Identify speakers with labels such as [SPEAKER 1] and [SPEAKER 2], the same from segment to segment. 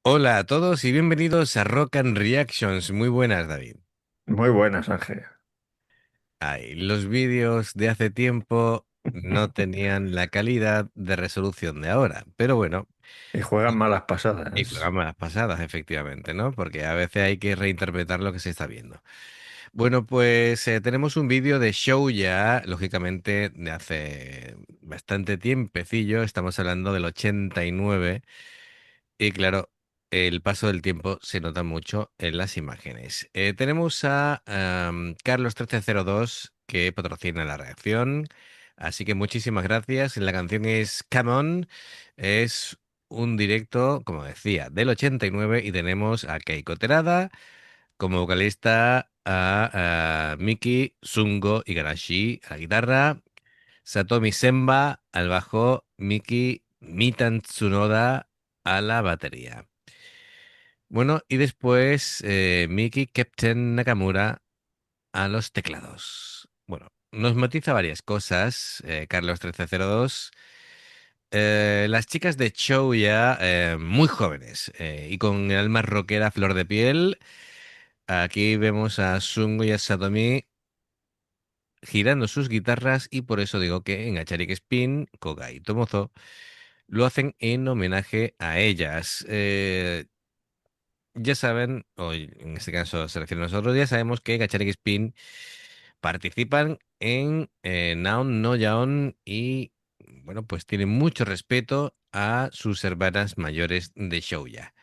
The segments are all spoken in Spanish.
[SPEAKER 1] Hola a todos y bienvenidos a Rock and Reactions. Muy buenas, David.
[SPEAKER 2] Muy buenas, Ángel.
[SPEAKER 1] Ay, los vídeos de hace tiempo no tenían la calidad de resolución de ahora, pero bueno,
[SPEAKER 2] Y juegan malas
[SPEAKER 1] y
[SPEAKER 2] pasadas.
[SPEAKER 1] juegan las pasadas, efectivamente, ¿no? Porque a veces hay que reinterpretar lo que se está viendo. Bueno, pues tenemos un vídeo de show ya, lógicamente, de hace bastante tiempecillo. Estamos hablando del 89. Y claro, el paso del tiempo se nota mucho en las imágenes. Tenemos a Carlos 1302 que patrocina la reacción. Así que muchísimas gracias. La canción es Come On. Es un directo, como decía, del 89 y tenemos a Keiko Terada como vocalista, a Miki, Sungo Igarashi a la guitarra, Satomi Senba al bajo, Miki Mitan Tsunoda a la batería. Bueno, y después Miki Captain Nakamura a los teclados. Bueno, nos matiza varias cosas, Carlos 1302. Las chicas de show ya muy jóvenes y con el alma rockera a flor de piel. Aquí vemos a Sungo y a Satomi girando sus guitarras y por eso digo que en Acharik Spin, Koga y Tomozo lo hacen en homenaje a ellas. Ya saben, o en este caso se refiere a nosotros, ya sabemos que Gacharik Spin participan en Naon no Yaon y bueno, pues tienen mucho respeto a sus hermanas mayores de Shouya.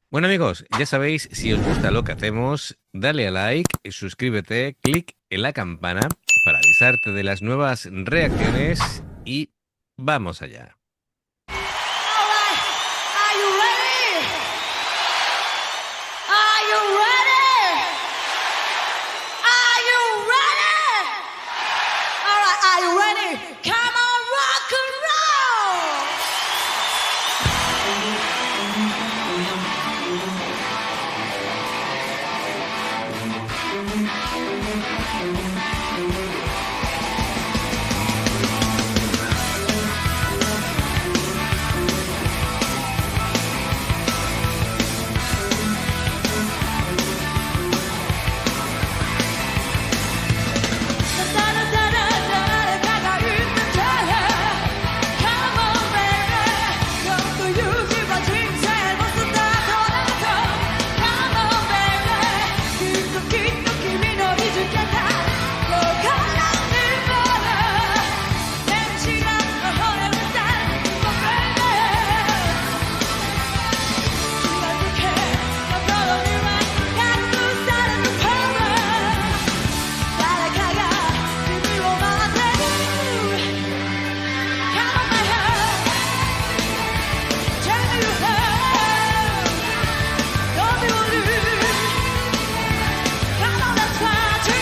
[SPEAKER 1] Bueno amigos, ya sabéis, si os gusta lo que hacemos, dale a like, suscríbete, clic en la campana para avisarte de las nuevas reacciones y vamos allá.
[SPEAKER 3] All right. Are you ready? Are you ready? Are you ready? All right, are you ready? Come on, rock and roll. Come on, baby. Don't you give a dream, say what's the Come on, baby. きっと君の見つけた。ここから見るもの。天使が微笑むさ。Oh, baby. 近づけ心には隠されぬパワー誰かが君を待ってる Come on my heart Tell you how Don't be worried Come on let's party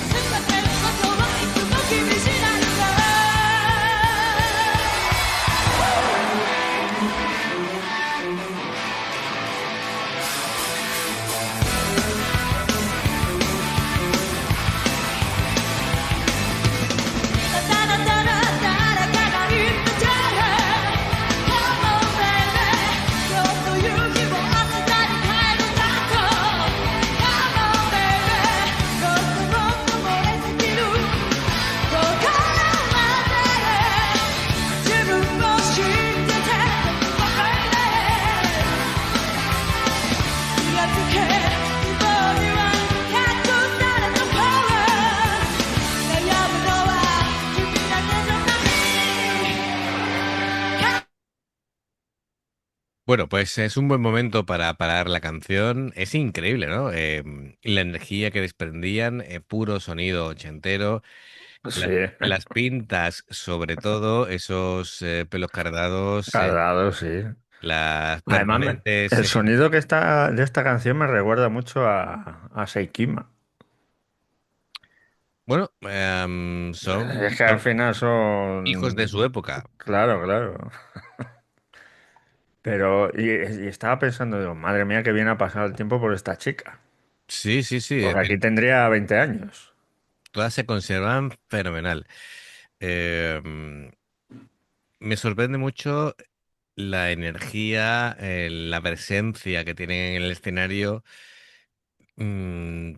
[SPEAKER 3] 全てのことはいつも気にしないから
[SPEAKER 1] Bueno, pues es un buen momento para parar la canción. Es increíble, ¿no? La energía que desprendían, puro sonido ochentero,
[SPEAKER 2] Sí,
[SPEAKER 1] las pintas, sobre todo, esos pelos cardados,
[SPEAKER 2] cargado, sí.
[SPEAKER 1] las
[SPEAKER 2] Además,
[SPEAKER 1] permanentes.
[SPEAKER 2] el sonido que está de esta canción me recuerda mucho a Seikima.
[SPEAKER 1] Bueno,
[SPEAKER 2] Es que al
[SPEAKER 1] son
[SPEAKER 2] final
[SPEAKER 1] hijos de
[SPEAKER 2] son...
[SPEAKER 1] su época.
[SPEAKER 2] Claro, claro. Pero, y estaba pensando, digo, madre mía, que viene a pasar el tiempo por esta chica.
[SPEAKER 1] Sí, sí, sí,
[SPEAKER 2] Porque aquí tendría 20 años.
[SPEAKER 1] todas se conservan fenomenal. Me sorprende mucho. la energía, la presencia que tienen en el escenario,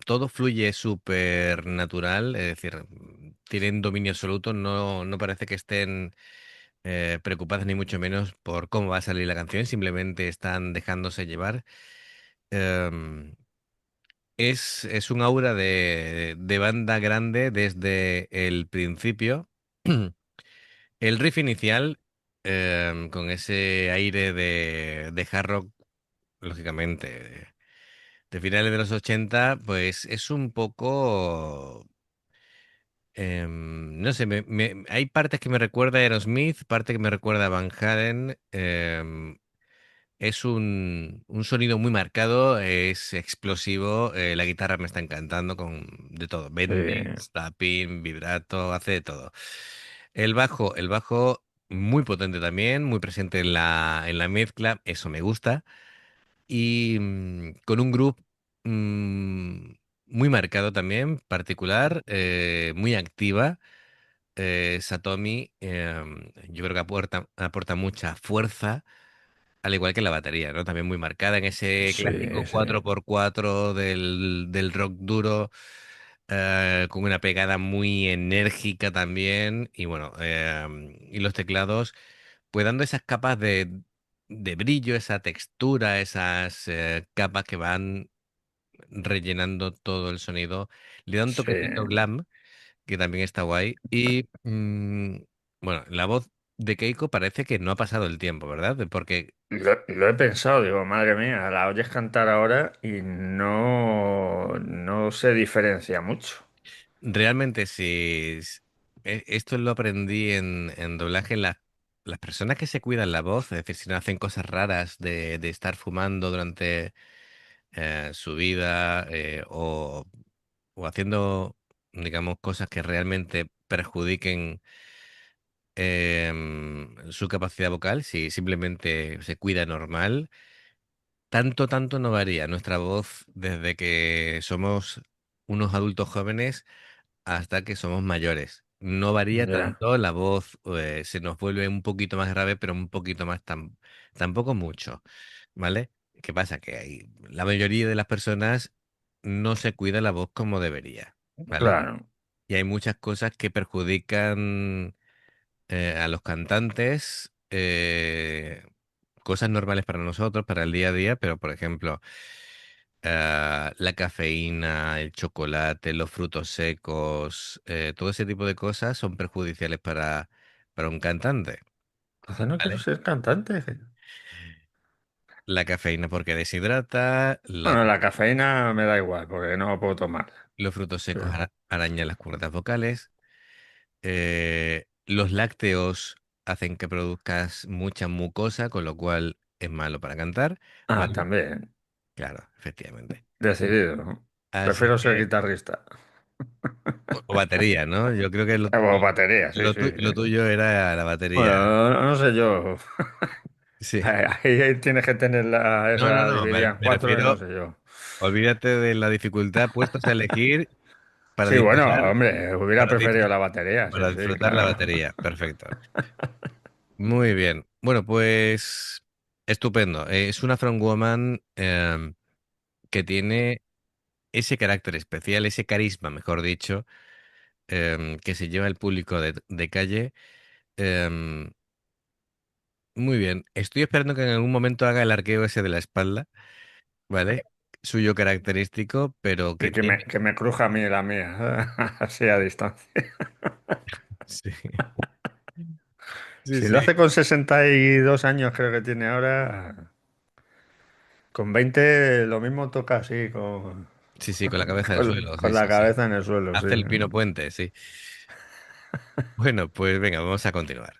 [SPEAKER 1] todo fluye súper natural, es decir, tienen dominio absoluto, no parece que estén preocupadas ni mucho menos por cómo va a salir la canción, simplemente están dejándose llevar. Em, es un aura de banda grande desde el principio. El riff inicial, con ese aire de hard rock, lógicamente, de finales de los 80, pues es un poco... no sé, hay partes que me recuerda a Aerosmith, parte que me recuerda a Van Halen. Es un sonido muy marcado, es explosivo, la guitarra me está encantando con de todo,
[SPEAKER 2] Sí,
[SPEAKER 1] bending, slapping, vibrato, hace de todo. El bajo muy potente también, muy presente en la mezcla, eso me gusta. Y con un groove mm, muy marcado también, particular, muy activa. Satomi, yo creo que aporta mucha fuerza al igual que la batería, ¿no? También muy marcada en ese clásico
[SPEAKER 2] sí, sí.
[SPEAKER 1] 4x4 del rock duro, con una pegada muy enérgica también. Y bueno, y los teclados, pues dando esas capas de brillo, esa textura, esas capas que van rellenando todo el sonido. Le da un
[SPEAKER 2] Sí.
[SPEAKER 1] toquecito glam, que también está guay. Y bueno, la voz de Keiko parece que no ha pasado el tiempo, ¿verdad? Porque
[SPEAKER 2] Lo he pensado, digo, madre mía, la oyes cantar ahora y no se diferencia mucho.
[SPEAKER 1] realmente, si esto lo aprendí en doblaje, las personas que se cuidan la voz, es decir, si no hacen cosas raras de estar fumando durante su vida, o haciendo, digamos, cosas que realmente perjudiquen su capacidad vocal, si simplemente se cuida normal, tanto no varía nuestra voz desde que somos unos adultos jóvenes hasta que somos mayores. No varía
[SPEAKER 2] Ya,
[SPEAKER 1] tanto la voz, se nos vuelve un poquito más grave, pero un poquito más, tampoco mucho, ¿vale? ¿Qué pasa? Que la mayoría de las personas no se cuida la voz como debería, ¿vale?
[SPEAKER 2] claro.
[SPEAKER 1] Y hay muchas cosas que perjudican a los cantantes, cosas normales para nosotros, para el día a día, pero por ejemplo, la cafeína, el chocolate, los frutos secos, todo ese tipo de cosas son perjudiciales para un cantante,
[SPEAKER 2] Entonces no quiero
[SPEAKER 1] ¿vale?
[SPEAKER 2] ser cantante.
[SPEAKER 1] La cafeína porque deshidrata,
[SPEAKER 2] Bueno, la cafeína me da igual porque no puedo tomar.
[SPEAKER 1] los frutos secos
[SPEAKER 2] Pero,
[SPEAKER 1] arañan las cuerdas vocales, los lácteos hacen que produzcas mucha mucosa, con lo cual es malo para cantar, ¿vale?
[SPEAKER 2] también,
[SPEAKER 1] Claro, efectivamente.
[SPEAKER 2] decidido, ¿no?
[SPEAKER 1] Así
[SPEAKER 2] Prefiero ser
[SPEAKER 1] que,
[SPEAKER 2] guitarrista.
[SPEAKER 1] o batería, ¿no? Yo creo que
[SPEAKER 2] O batería, sí, sí,
[SPEAKER 1] lo
[SPEAKER 2] sí.
[SPEAKER 1] tuyo era la batería.
[SPEAKER 2] Bueno, no sé yo.
[SPEAKER 1] Sí.
[SPEAKER 2] Ahí tienes que tener esa
[SPEAKER 1] No,
[SPEAKER 2] dividida en
[SPEAKER 1] me
[SPEAKER 2] cuatro y no
[SPEAKER 1] refiero,
[SPEAKER 2] sé yo.
[SPEAKER 1] olvídate de la dificultad, puestos a elegir para
[SPEAKER 2] Sí, bueno,
[SPEAKER 1] disfrutar,
[SPEAKER 2] hombre, hubiera
[SPEAKER 1] para
[SPEAKER 2] preferido
[SPEAKER 1] disfrutar,
[SPEAKER 2] la batería, sí,
[SPEAKER 1] para
[SPEAKER 2] sí,
[SPEAKER 1] disfrutar la
[SPEAKER 2] claro.
[SPEAKER 1] batería. Perfecto. Muy bien. Bueno, pues estupendo. Es una frontwoman que tiene ese carácter especial, ese carisma, mejor dicho, que se lleva el público de calle. Em, Muy bien. Estoy esperando que en algún momento haga el arqueo ese de la espalda, ¿vale? Suyo característico, pero que
[SPEAKER 2] Y
[SPEAKER 1] tiene...
[SPEAKER 2] que me cruja a mí la mía, así a distancia.
[SPEAKER 1] Sí, sí,
[SPEAKER 2] Si lo
[SPEAKER 1] sí.
[SPEAKER 2] hace con 62 años, creo que tiene ahora, con 20 lo mismo toca así,
[SPEAKER 1] Sí, sí, con la cabeza en el suelo, sí,
[SPEAKER 2] con la
[SPEAKER 1] sí, sí.
[SPEAKER 2] cabeza en el suelo, sí.
[SPEAKER 1] Hace el Pino Puente, sí. Bueno, pues venga, vamos a continuar.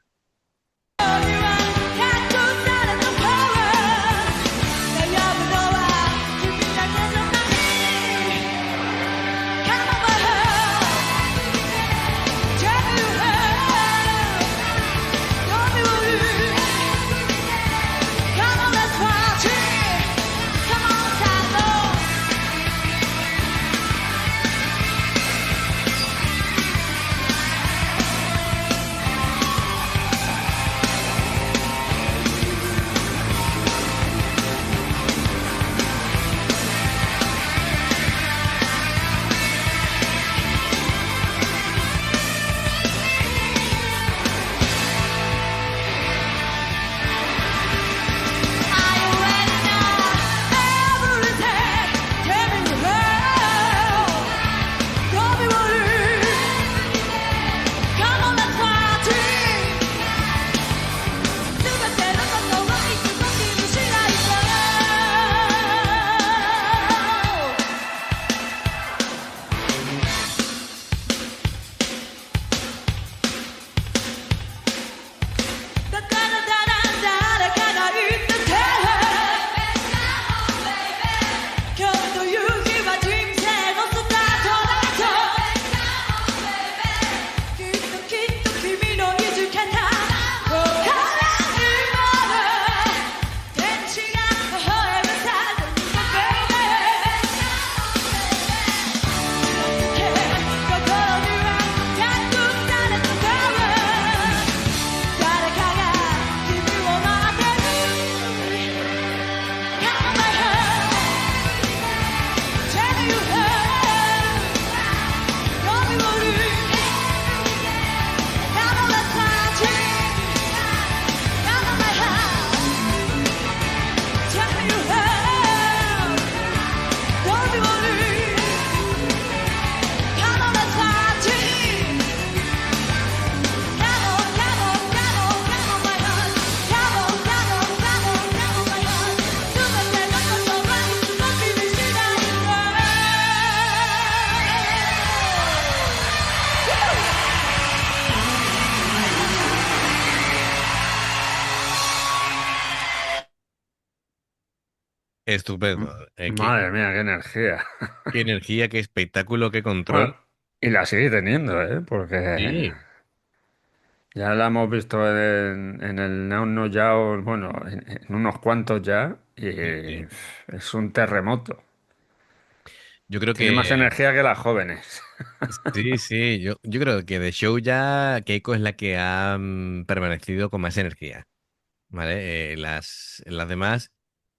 [SPEAKER 1] Estupendo.
[SPEAKER 2] Madre mía, qué energía.
[SPEAKER 1] Qué energía, qué espectáculo, qué control.
[SPEAKER 2] Bueno, y la sigue teniendo, ¿eh? Porque
[SPEAKER 1] Sí,
[SPEAKER 2] ya la hemos visto en el Now No Yao, bueno, en unos cuantos ya, y
[SPEAKER 1] sí, sí.
[SPEAKER 2] es un terremoto.
[SPEAKER 1] Yo creo
[SPEAKER 2] Tiene más
[SPEAKER 1] que
[SPEAKER 2] energía que las jóvenes.
[SPEAKER 1] sí, sí. Yo creo que de show ya Keiko es la que ha permanecido con más energía. ¿Vale? Las demás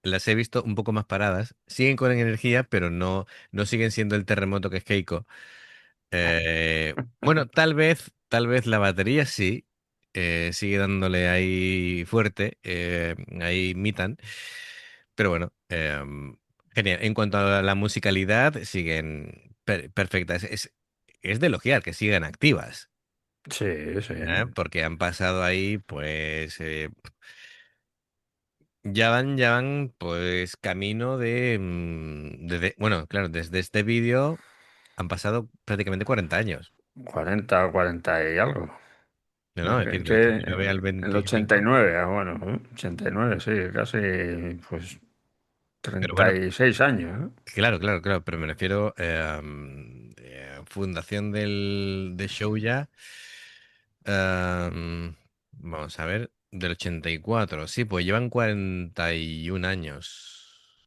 [SPEAKER 1] las he visto un poco más paradas. Siguen con energía, pero no siguen siendo el terremoto que es Keiko. Bueno, tal vez la batería sí. Sigue dándole ahí fuerte. Ahí imitan. Pero bueno, genial. En cuanto a la musicalidad, siguen perfectas. Es de elogiar que sigan activas.
[SPEAKER 2] Sí, sí.
[SPEAKER 1] Porque han pasado ahí, pues. Ya van, pues, camino de, bueno, claro, desde este vídeo han pasado prácticamente 40 años.
[SPEAKER 2] 40 o 40 y algo.
[SPEAKER 1] No, no, es
[SPEAKER 2] Porque
[SPEAKER 1] decir, del 89 al
[SPEAKER 2] el
[SPEAKER 1] 25.
[SPEAKER 2] 89, bueno, 89, sí, casi pues
[SPEAKER 1] Pero
[SPEAKER 2] treinta
[SPEAKER 1] bueno,
[SPEAKER 2] y seis años, ¿eh?
[SPEAKER 1] claro, claro, claro, pero me refiero fundación de show ya. Vamos a ver, del 84 sí, pues llevan 41 años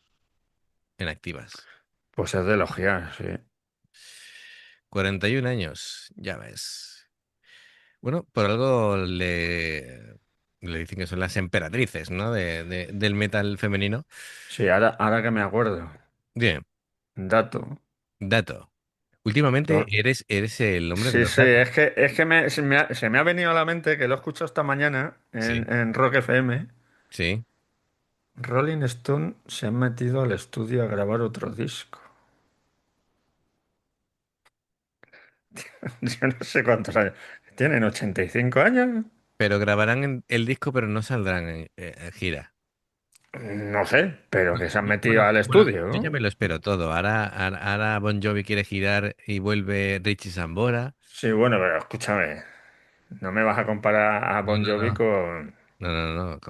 [SPEAKER 1] en activas.
[SPEAKER 2] Pues es de elogiar, sí.
[SPEAKER 1] 41 años, ya ves. Bueno, por algo le dicen que son las emperatrices, ¿no? Del metal femenino.
[SPEAKER 2] Sí, ahora que me acuerdo,
[SPEAKER 1] Bien,
[SPEAKER 2] dato.
[SPEAKER 1] dato. Últimamente
[SPEAKER 2] To-
[SPEAKER 1] eres el hombre de
[SPEAKER 2] Sí,
[SPEAKER 1] los
[SPEAKER 2] sí,
[SPEAKER 1] datos.
[SPEAKER 2] se me ha venido a la mente que lo he escuchado esta mañana
[SPEAKER 1] Sí,
[SPEAKER 2] en Rock FM.
[SPEAKER 1] sí.
[SPEAKER 2] Rolling Stone se han metido al estudio a grabar otro disco. Yo no sé cuántos años. ¿Tienen 85 años?
[SPEAKER 1] Pero grabarán el disco, pero no saldrán en gira.
[SPEAKER 2] No sé, pero que se han metido
[SPEAKER 1] Bueno,
[SPEAKER 2] al
[SPEAKER 1] bueno,
[SPEAKER 2] estudio,
[SPEAKER 1] yo ya
[SPEAKER 2] ¿no?
[SPEAKER 1] me lo espero todo. Ahora Bon Jovi quiere girar y vuelve Richie Sambora.
[SPEAKER 2] Sí, bueno, pero escúchame, no me vas a comparar a
[SPEAKER 1] No,
[SPEAKER 2] Bon
[SPEAKER 1] no,
[SPEAKER 2] Jovi
[SPEAKER 1] no. No, no, no.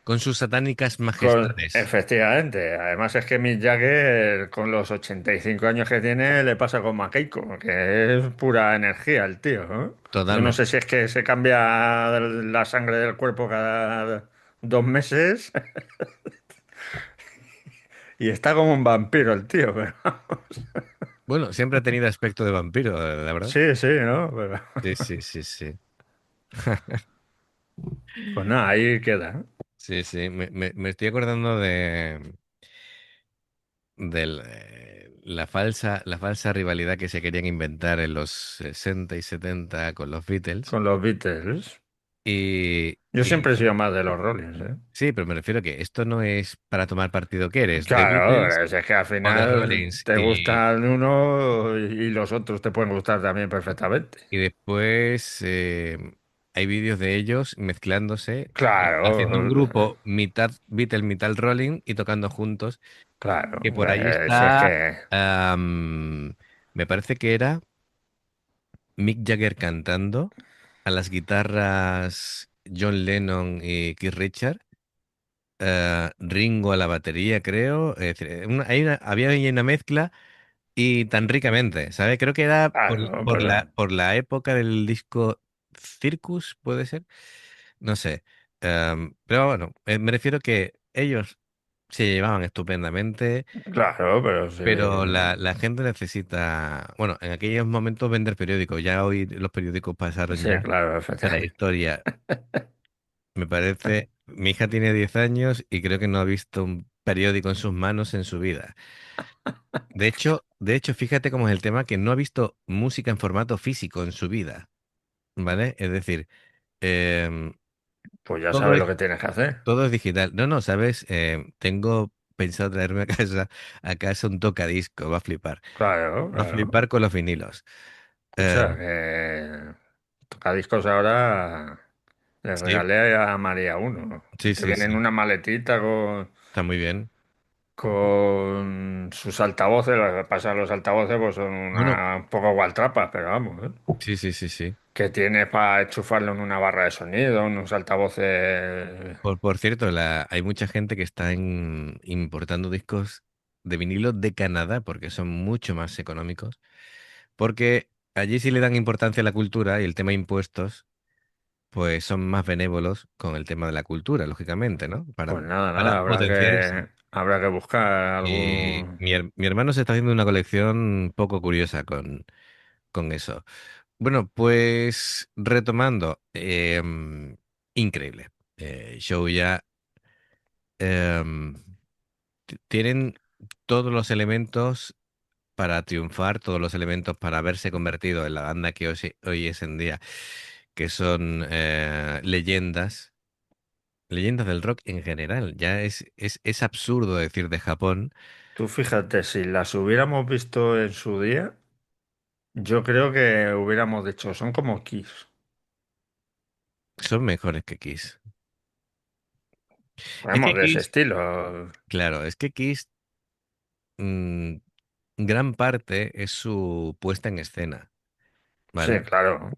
[SPEAKER 1] Con sus satánicas majestades.
[SPEAKER 2] Efectivamente. Además es que Mick Jagger, con los 85 años que tiene, le pasa como a Keiko, que es pura energía el tío, ¿no? Yo no sé
[SPEAKER 1] Totalmente.
[SPEAKER 2] si es que se cambia la sangre del cuerpo cada 2 meses y está como un vampiro el tío, pero
[SPEAKER 1] Bueno, siempre ha tenido aspecto de vampiro, la verdad.
[SPEAKER 2] sí, sí, ¿no? Pero,
[SPEAKER 1] Sí, sí, sí, sí.
[SPEAKER 2] pues nada, ahí queda.
[SPEAKER 1] Sí, sí. Me estoy acordando de la falsa rivalidad que se querían inventar en los 60 y 70 con los Beatles.
[SPEAKER 2] Con los Beatles. Yo
[SPEAKER 1] Y
[SPEAKER 2] siempre he sido más de los Rollins, ¿eh?
[SPEAKER 1] sí, pero me refiero que esto no es para tomar partido que eres, de Beatles
[SPEAKER 2] Claro, es que al
[SPEAKER 1] o de
[SPEAKER 2] final
[SPEAKER 1] Rollins.
[SPEAKER 2] te gusta el uno y los otros te pueden gustar también perfectamente.
[SPEAKER 1] Y después hay vídeos de ellos mezclándose, haciendo un
[SPEAKER 2] Claro,
[SPEAKER 1] grupo mitad Beatles, mitad Rolling y tocando juntos.
[SPEAKER 2] claro.
[SPEAKER 1] Que por ahí
[SPEAKER 2] Si es
[SPEAKER 1] está,
[SPEAKER 2] que,
[SPEAKER 1] me parece que era Mick Jagger cantando, a las guitarras John Lennon y Keith Richards, Ringo a la batería, creo. Es decir, había ahí una mezcla y tan ricamente, ¿sabes? Creo que era
[SPEAKER 2] claro, pero
[SPEAKER 1] por la época del disco Circus, puede ser. No sé. Pero bueno, me refiero que ellos se llevaban estupendamente.
[SPEAKER 2] claro, pero sí,
[SPEAKER 1] Pero la gente necesita, bueno, en aquellos momentos vender periódicos. Ya hoy los periódicos pasaron
[SPEAKER 2] sí,
[SPEAKER 1] ya
[SPEAKER 2] claro,
[SPEAKER 1] a la
[SPEAKER 2] efectivamente.
[SPEAKER 1] historia. Me parece, mi hija tiene 10 años y creo que no ha visto un periódico en sus manos en su vida. De hecho, fíjate cómo es el tema que no ha visto música en formato físico en su vida, ¿vale? Es decir, em,
[SPEAKER 2] Pues ya
[SPEAKER 1] todo
[SPEAKER 2] sabes
[SPEAKER 1] es,
[SPEAKER 2] lo que tienes que hacer.
[SPEAKER 1] todo es digital. No, no, ¿sabes? Tengo pensado traerme a casa un tocadisco, va a flipar.
[SPEAKER 2] Claro,
[SPEAKER 1] Va a
[SPEAKER 2] claro.
[SPEAKER 1] flipar con los vinilos. Eh,
[SPEAKER 2] Escucha, que tocadiscos ahora le
[SPEAKER 1] sí,
[SPEAKER 2] regalé a María uno.
[SPEAKER 1] sí,
[SPEAKER 2] Te
[SPEAKER 1] sí,
[SPEAKER 2] viene en
[SPEAKER 1] sí.
[SPEAKER 2] una maletita con...
[SPEAKER 1] Está muy bien.
[SPEAKER 2] con sus altavoces. Lo que pasa, los altavoces pues son
[SPEAKER 1] Bueno,
[SPEAKER 2] un poco gualtrapas, pero vamos, ¿eh?
[SPEAKER 1] sí, sí, sí, sí.
[SPEAKER 2] Que tiene para enchufarlo en una barra de sonido, unos altavoces.
[SPEAKER 1] Por cierto, hay mucha gente que está importando discos de vinilo de Canadá porque son mucho más económicos. Porque allí sí le dan importancia a la cultura y el tema impuestos, pues son más benévolos con el tema de la cultura, lógicamente, ¿no?
[SPEAKER 2] Pues nada,
[SPEAKER 1] Para
[SPEAKER 2] nada,
[SPEAKER 1] potenciar eso.
[SPEAKER 2] habrá que buscar
[SPEAKER 1] Y
[SPEAKER 2] algún.
[SPEAKER 1] mi hermano se está haciendo una colección poco curiosa con eso. Bueno, pues retomando, increíble. Show ya tienen todos los elementos para triunfar, todos los elementos para haberse convertido en la banda que hoy es en día, que son leyendas del rock en general. Ya es absurdo decir de Japón,
[SPEAKER 2] Tú fíjate, si las hubiéramos visto en su día, yo creo que hubiéramos dicho, son como Kiss.
[SPEAKER 1] son mejores que Kiss. Es
[SPEAKER 2] Vamos,
[SPEAKER 1] que
[SPEAKER 2] de ese
[SPEAKER 1] Kiss,
[SPEAKER 2] estilo.
[SPEAKER 1] claro, es que Kiss, mm, gran parte es su puesta en escena,
[SPEAKER 2] Sí,
[SPEAKER 1] ¿vale?
[SPEAKER 2] claro.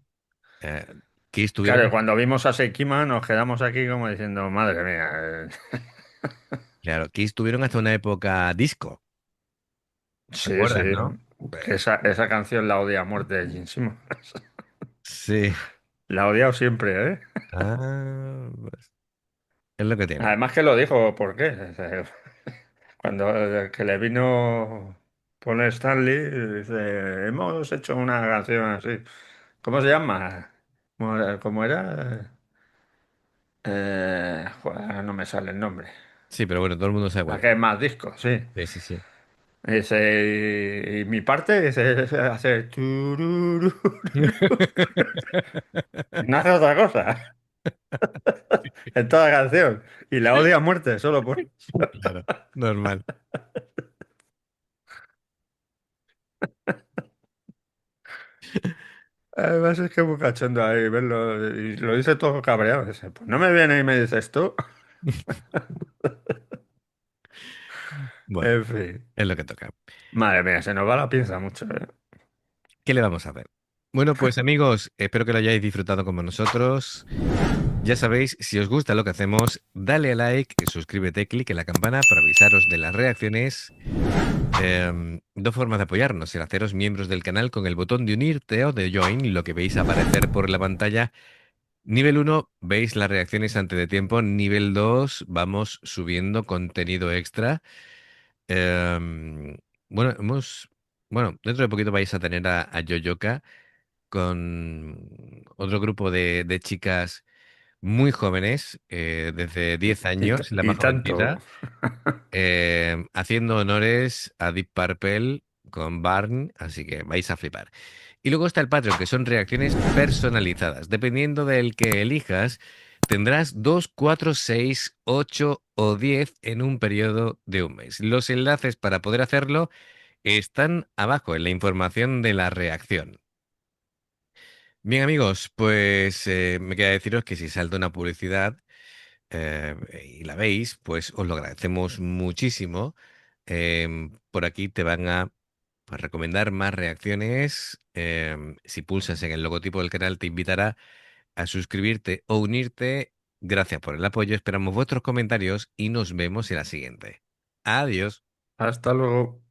[SPEAKER 1] Eh, Kiss tuvieron,
[SPEAKER 2] Claro, cuando vimos a Seikima nos quedamos aquí como diciendo, madre mía.
[SPEAKER 1] claro, Kiss tuvieron hasta una época disco, ¿te
[SPEAKER 2] Sí, sí.
[SPEAKER 1] acuerdas, no?
[SPEAKER 2] Que esa canción la odia a muerte de Gene Simmons.
[SPEAKER 1] Sí.
[SPEAKER 2] La ha odiado siempre, ¿eh?
[SPEAKER 1] Ah, pues, es lo que tiene.
[SPEAKER 2] Además que lo dijo, ¿por qué? O sea, cuando que le vino Paul Stanley, dice, hemos hecho una canción así. ¿Cómo se llama? ¿Cómo era? Joder, no me sale el nombre.
[SPEAKER 1] Sí, pero bueno, todo el mundo sabe
[SPEAKER 2] La
[SPEAKER 1] cuál es.
[SPEAKER 2] que es más discos, sí.
[SPEAKER 1] Sí, sí, sí.
[SPEAKER 2] Dice, y mi parte dice, hace tururú. No hace otra cosa en toda canción. Y la odia a muerte, solo por eso.
[SPEAKER 1] Claro, normal.
[SPEAKER 2] Además es que es muy cachondo ahí verlo. Y lo dice todo cabreado. Dice, pues no me viene y me dices tú.
[SPEAKER 1] Bueno,
[SPEAKER 2] En fin.
[SPEAKER 1] es lo que toca.
[SPEAKER 2] Madre mía, se nos va la pinza mucho, ¿eh?
[SPEAKER 1] ¿Qué le vamos a hacer? Bueno, pues amigos, espero que lo hayáis disfrutado como nosotros. Ya sabéis, si os gusta lo que hacemos, dale a like, suscríbete, clic en la campana para avisaros de las reacciones. Dos formas de apoyarnos: el haceros miembros del canal con el botón de unirte o de join, lo que veis aparecer por la pantalla. Nivel uno, veis las reacciones antes de tiempo. Nivel 2, vamos subiendo contenido extra. Em, bueno, dentro de poquito vais a tener a Yoyoka con otro grupo de chicas muy jóvenes, desde 10 años, la
[SPEAKER 2] Y
[SPEAKER 1] más
[SPEAKER 2] tanto.
[SPEAKER 1] jovencita, haciendo honores a Deep Purple con Barn, así que vais a flipar. Y luego está el Patreon, que son reacciones personalizadas. Dependiendo del que elijas, tendrás 2, 4, 6, 8 o 10 en un periodo de un mes. Los enlaces para poder hacerlo están abajo en la información de la reacción. Bien, amigos, pues me queda deciros que si salta una publicidad eh, y la veis, pues os lo agradecemos muchísimo. Por aquí te van a, pues, recomendar más reacciones. Si pulsas en el logotipo del canal, te invitará a suscribirte o unirte. Gracias por el apoyo, esperamos vuestros comentarios y nos vemos en la siguiente. Adiós.
[SPEAKER 2] Hasta luego.